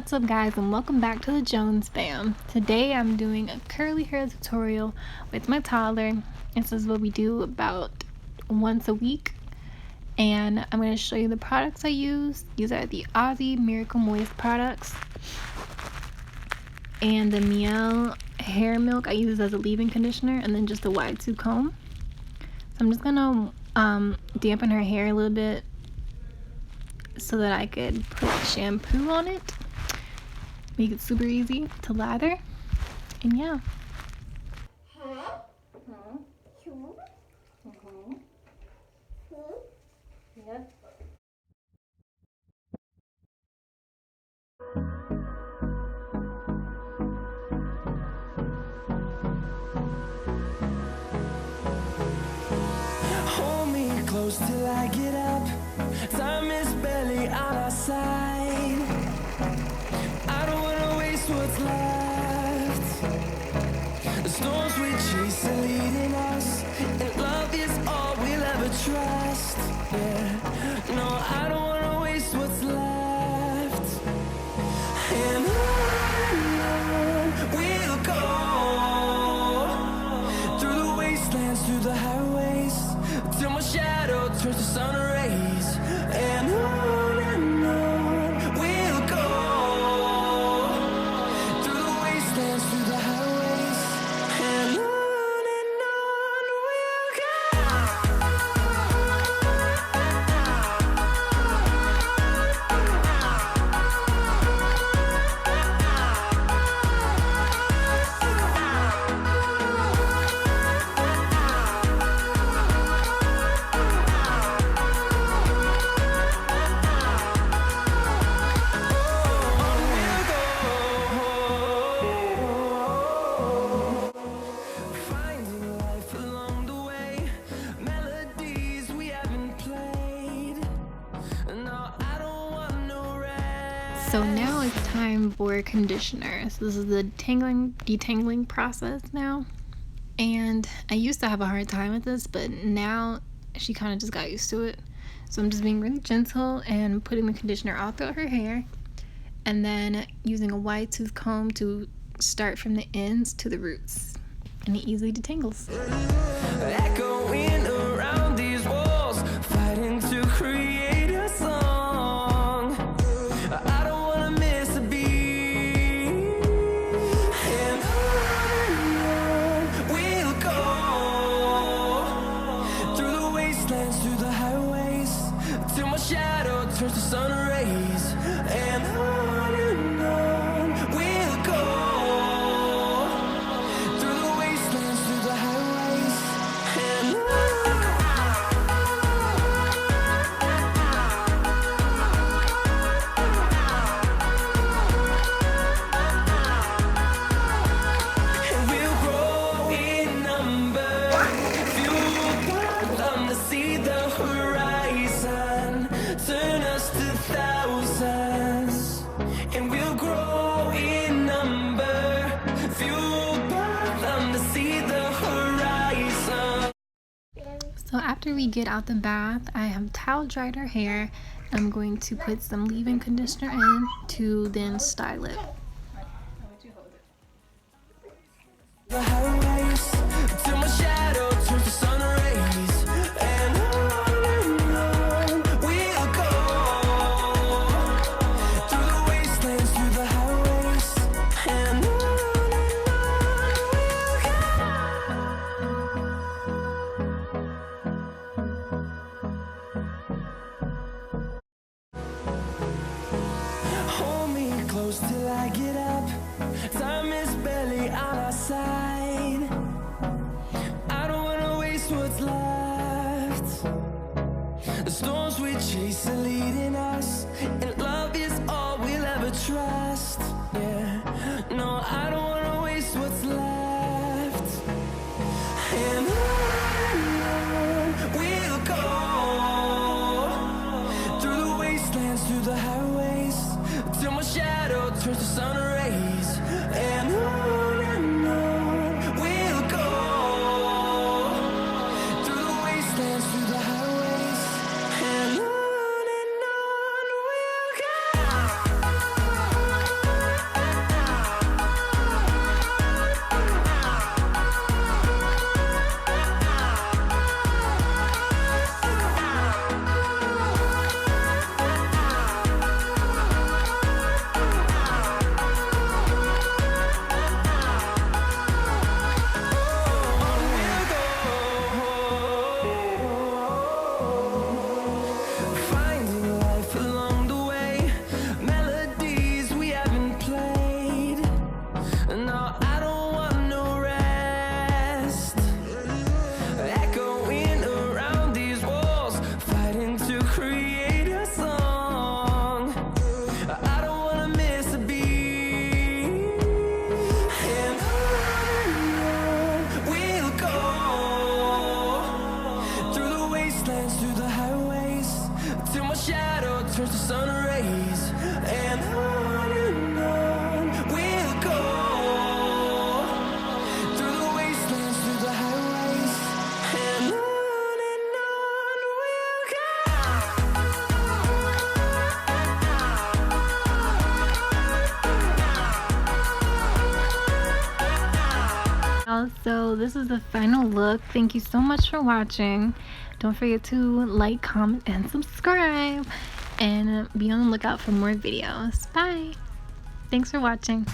What's up guys, and welcome back to the Jones fam. Today I'm doing a curly hair tutorial with my toddler. This is what we do about once a week, and I'm going to show you the products I use. These are the Aussie Miracle Moist products and the Mielle hair milk I use as a leave-in conditioner, and then just a wide tooth comb. So I'm just going to dampen her hair a little bit so that I could put shampoo on it. Make it super easy to lather, and yeah. Yep. Hold me close till I get up. Time is barely on our side. I don't wanna waste what's left. The storms we chase are leading us, and love is all we'll ever trust. Yeah, no, I don't wanna waste what's left. And on we'll go, through the wastelands, through the highways, till my shadow turns to sun rays. And on we'll go, through the wastelands, through the highways, and on we'll go. Finding life along the way, melodies we haven't played. No, I don't want no rest. So now it's time for conditioner. So this is the detangling process now. And I used to have a hard time with this, but now she kind of just got used to it. So I'm just being really gentle and putting the conditioner all throughout her hair, and then using a wide tooth comb to start from the ends to the roots. And it easily detangles. Echoing around these walls, fighting to create a song. I don't wanna miss a beat. And on we'll go, through the wastelands, through the highways, till my shadow turns to sun rays. And on we'll go, through the wastelands, through the highways, and on. And we'll grow in number, fueled by them to see the horizon, turn us to thousands. And we'll grow in number, fueled by them to see the horizon. So after we get out the bath, I have towel dried her hair. I'm going to put some leave-in conditioner in to then style it. The highways, till my shadow turns to sun rays. And on we'll go, through the wastelands, through the highways, and on we'll go. Hold me close till I get y'all. So this is the final look. Thank you so much for watching. Don't forget to like, comment, and subscribe. And be on the lookout for more videos. Bye. Thanks for watching.